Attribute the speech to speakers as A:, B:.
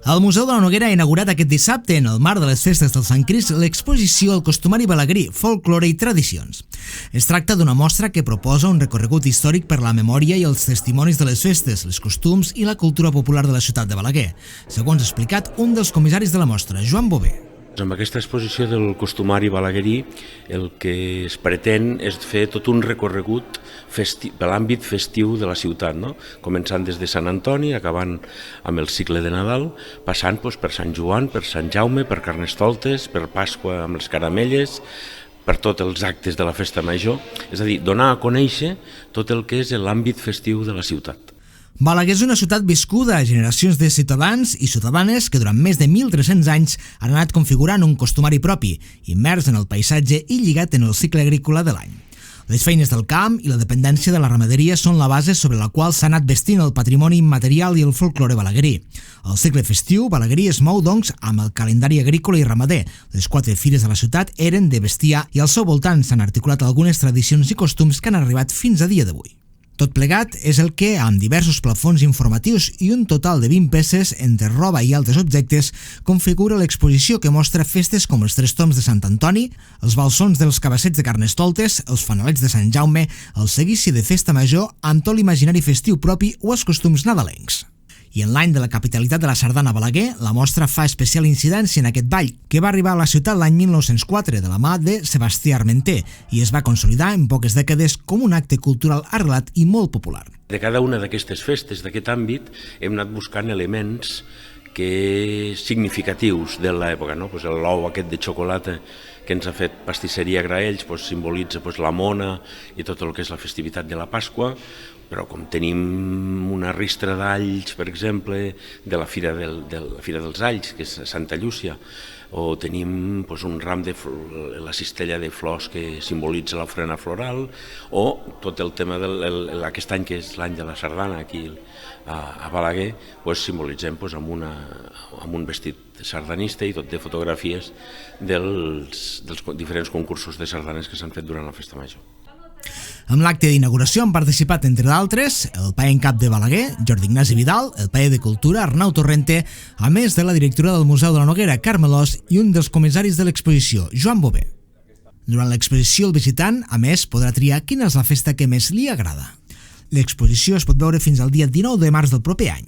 A: El Museu de la Noguera ha inaugurat aquest dissabte, en el marc de les festes del Sant Crist, l'exposició El costumari balaguerí, folklore i tradicions. Es tracta d'una mostra que proposa un recorregut històric per la memòria i els testimonis de les festes, els costums i la cultura popular de la ciutat de Balaguer, segons ha explicat un dels comissaris de la mostra, Joan Bové.
B: Amb aquesta exposició del costumari balaguerí el que es pretén és fer tot un recorregut per l'àmbit festiu de la ciutat, no? Començant des de Sant Antoni, acabant amb el cicle de Nadal, passant per Sant Joan, per Sant Jaume, per Carnestoltes, per Pasqua amb les caramelles, per tots els actes de la festa major, és a dir, donar a conèixer tot el que és l'àmbit festiu de la ciutat.
A: Balaguer és una ciutat viscuda a generacions de ciutadans i ciutadanes que durant més de 1.300 anys han anat configurant un costumari propi, immers en el paisatge i lligat en el cicle agrícola de l'any. Les feines del camp i la dependència de la ramaderia són la base sobre la qual s'ha anat vestint el patrimoni immaterial i el folklore balaguerí. El cicle festiu balaguerí es mou, doncs, amb el calendari agrícola i ramader. Les 4 fires de la ciutat eren de bestiar i al seu voltant s'han articulat algunes tradicions i costums que han arribat fins a dia d'avui. Tot plegat és el que, amb diversos plafons informatius i un total de 20 peces entre roba i altres objectes, configura l'exposició que mostra festes com els 3 tombs de Sant Antoni, els balsons dels cabassets de Carnestoltes, els fanalets de Sant Jaume, el seguici de festa major amb tot l'imaginari festiu propi o els costums nadalencs. I en l'any de la capitalitat de la sardana Balaguer, la mostra fa especial incidència en aquest ball, que va arribar a la ciutat l'any 1904 de la mà de Sebastià Armenter i es va consolidar en poques dècades com un acte cultural arrelat i molt popular.
B: De cada una d'aquestes festes, d'aquest àmbit, hem anat buscant elements significatius de l'època, no? L'ou aquest de xocolata que ens ha fet pastisseria Graells simbolitza la mona i tot el que és la festivitat de la Pasqua, però com tenim una ristra d'alls, per exemple, de la Fira dels Alls, que és Santa Llúcia, o tenim un ram de la cistella de flors que simbolitza l'ofrena floral, o tot el tema d'aquest any, que és l'any de la sardana aquí a Balaguer, simbolitzem amb un vestit sardanista i tot de fotografies dels diferents concursos de sardanes que s'han fet durant la festa major.
A: Amb l'acte d'inauguració han participat, entre d'altres, el paer en cap de Balaguer, Jordi Ignasi Vidal, el paer de Cultura, Arnau Torrente, a més de la directora del Museu de la Noguera, Carme Los, i un dels comissaris de l'exposició, Joan Bové. Durant l'exposició, el visitant, a més, podrà triar quina és la festa que més li agrada. L'exposició es pot veure fins al dia 19 de març del proper any.